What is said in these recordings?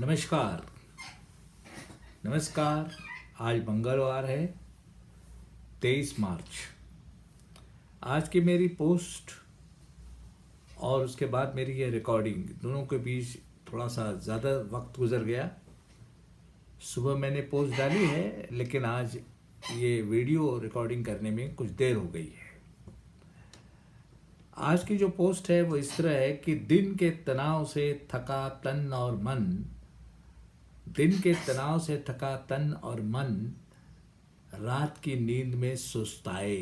नमस्कार। नमस्कार। आज मंगलवार है 23 मार्च। आज की मेरी पोस्ट और उसके बाद मेरी ये रिकॉर्डिंग दोनों के बीच थोड़ा सा ज़्यादा वक्त गुजर गया। सुबह मैंने पोस्ट डाली है लेकिन आज ये वीडियो रिकॉर्डिंग करने में कुछ देर हो गई है। आज की जो पोस्ट है वो इस तरह है कि दिन के तनाव से थका तन और मन, दिन के तनाव से थका तन और मन रात की नींद में सुस्ताए।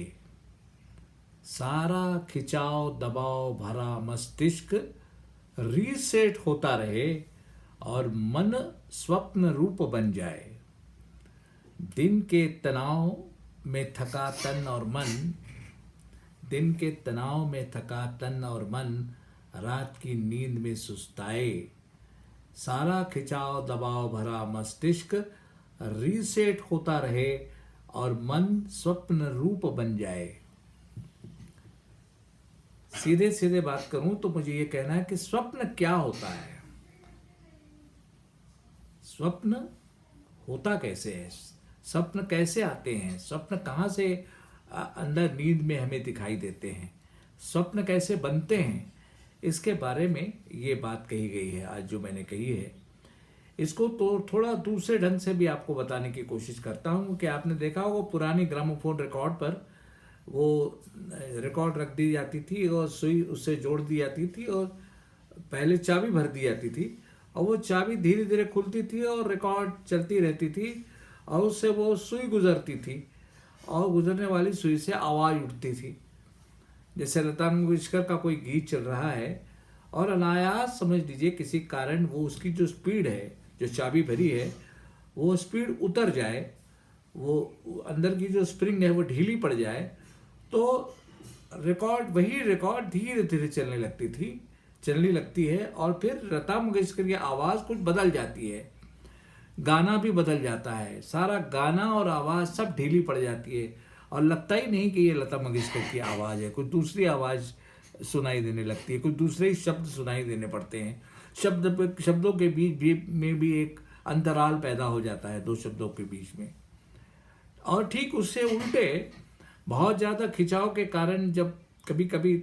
सारा खिंचाव दबाव भरा मस्तिष्क रीसेट होता रहे और मन स्वप्न रूप बन जाए। दिन के तनाव में थका तन और मन, दिन के तनाव में थका तन और मन रात की नींद में सुस्ताए। सारा खिंचाव दबाव भरा मस्तिष्क रीसेट होता रहे और मन स्वप्न रूप बन जाए। सीधे सीधे बात करूं तो मुझे ये कहना है कि स्वप्न क्या होता है, स्वप्न होता कैसे है, स्वप्न कैसे आते हैं, स्वप्न कहाँ से अंदर नींद में हमें दिखाई देते हैं, स्वप्न कैसे बनते हैं, इसके बारे में ये बात कही गई है आज जो मैंने कही है। इसको तो थोड़ा दूसरे ढंग से भी आपको बताने की कोशिश करता हूँ कि आपने देखा होगा पुरानी ग्रामोफोन रिकॉर्ड पर वो रिकॉर्ड रख दी जाती थी और सुई उससे जोड़ दी जाती थी और पहले चाबी भर दी जाती थी और वो चाबी धीरे धीरे खुलती थी और रिकॉर्ड चलती रहती थी और उससे वो सुई गुजरती थी और गुजरने वाली सुई से आवाज़ उठती थी। जैसे लता मंगेशकर का कोई गीत चल रहा है और अनायास समझ लीजिए किसी कारण वो उसकी जो स्पीड है, जो चाबी भरी है, वो स्पीड उतर जाए, वो अंदर की जो स्प्रिंग है वो ढीली पड़ जाए तो वही रिकॉर्ड धीरे धीरे चलने लगती है और फिर लता मंगेशकर की आवाज़ कुछ बदल जाती है, गाना भी बदल जाता है, सारा गाना और आवाज़ सब ढीली पड़ जाती है और लगता ही नहीं कि ये लता मंगेशकर की आवाज़ है, कुछ दूसरी आवाज़ सुनाई देने लगती है, कुछ दूसरे ही शब्द सुनाई देने पड़ते हैं। शब्दों के बीच में भी एक अंतराल पैदा हो जाता है दो शब्दों के बीच में। और ठीक उससे उल्टे बहुत ज़्यादा खिंचाव के कारण जब कभी कभी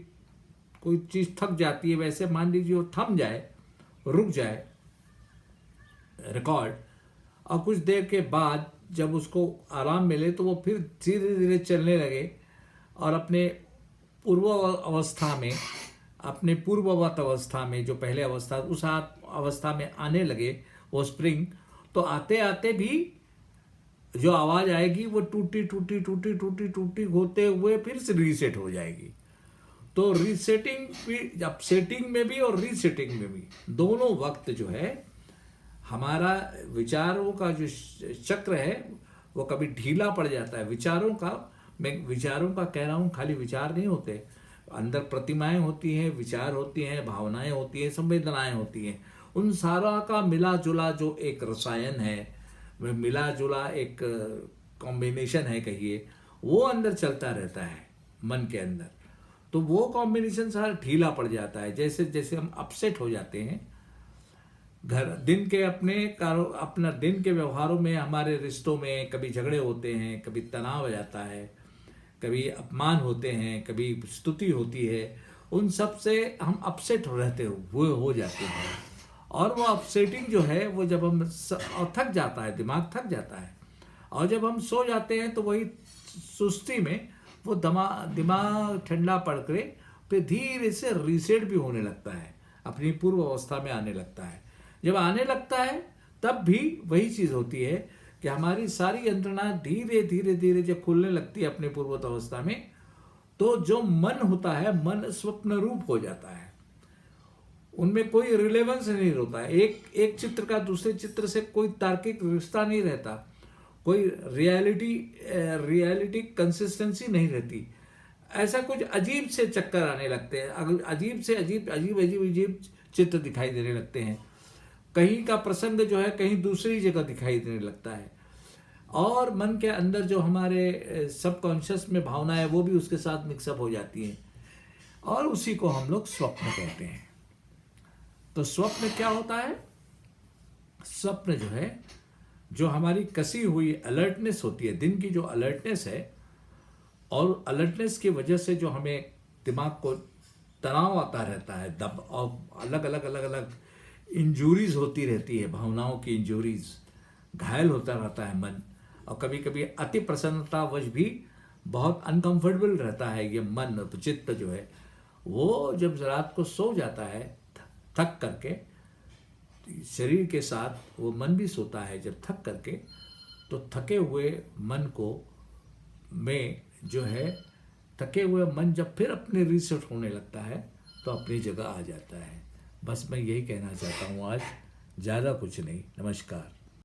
कोई चीज़ थक जाती है, वैसे मान लीजिए वो थम जाए, रुक जाए रिकॉर्ड और कुछ देर के बाद जब उसको आराम मिले तो वो फिर धीरे धीरे चलने लगे और अपने पूर्ववत अवस्था में जो पहले अवस्था उस अवस्था में आने लगे वो स्प्रिंग, तो आते आते भी जो आवाज़ आएगी वो टूटी होते हुए फिर से रीसेट हो जाएगी। तो रीसेटिंग भी, जब सेटिंग में भी और रीसेटिंग में भी दोनों वक्त जो है हमारा विचारों का जो चक्र है वो कभी ढीला पड़ जाता है। मैं विचारों का कह रहा हूँ, खाली विचार नहीं होते, अंदर प्रतिमाएं होती हैं, विचार होती हैं, भावनाएं होती हैं, संवेदनाएं होती हैं। उन सारा का मिला जुला जो एक रसायन है, मिला जुला एक कॉम्बिनेशन है कहिए, वो अंदर चलता रहता है मन के अंदर। तो वो कॉम्बिनेशन सारा ढीला पड़ जाता है। जैसे जैसे हम अपसेट हो जाते हैं दिन के व्यवहारों में, हमारे रिश्तों में कभी झगड़े होते हैं, कभी तनाव आ जाता है, कभी अपमान होते हैं, कभी स्तुति होती है, उन सब से हम अपसेट रहते हुए हो जाते हैं। और वो अपसेटिंग जो है वो जब हम थक जाता है, दिमाग थक जाता है और जब हम सो जाते हैं तो वही सुस्ती में वो दिमाग ठंडा पड़ कर फिर धीरे से रीसेट भी होने लगता है, अपनी पूर्व अवस्था में आने लगता है। जब आने लगता है तब भी वही चीज़ होती है कि हमारी सारी यंत्रणा धीरे धीरे जब खुलने लगती है अपने पूर्ववत अवस्था में, तो जो मन होता है, मन स्वप्न रूप हो जाता है। उनमें कोई रिलेवेंस नहीं होता है, एक चित्र का दूसरे चित्र से कोई तार्किक रिश्ता नहीं रहता, कोई रियलिटी कंसिस्टेंसी नहीं रहती। ऐसा कुछ अजीब से चक्कर आने लगते हैं, अजीब चित्र दिखाई देने लगते हैं। कहीं का प्रसंग जो है कहीं दूसरी जगह दिखाई देने लगता है और मन के अंदर जो हमारे सबकॉन्शियस में भावना है वो भी उसके साथ मिक्सअप हो जाती है और उसी को हम लोग स्वप्न कहते हैं। तो स्वप्न क्या होता है? स्वप्न जो है, जो हमारी कसी हुई अलर्टनेस होती है, दिन की जो अलर्टनेस है, और अलर्टनेस की वजह से जो हमें दिमाग को तनाव आता रहता है, दब और अलग अलग इंजूरीज होती रहती है, भावनाओं की इंजूरीज, घायल होता रहता है मन। और कभी कभी अति प्रसन्नतावश भी बहुत अनकंफर्टेबल रहता है ये मन, चित्त जो है वो जब रात को सो जाता है थक करके, शरीर के साथ वो मन भी सोता है जब थक करके, तो थके हुए मन को में जो है, थके हुए मन जब फिर अपने रीसेट होने लगता है तो अपनी जगह आ जाता है। बस मैं यही कहना चाहता हूँ आज, ज़्यादा कुछ नहीं। नमस्कार।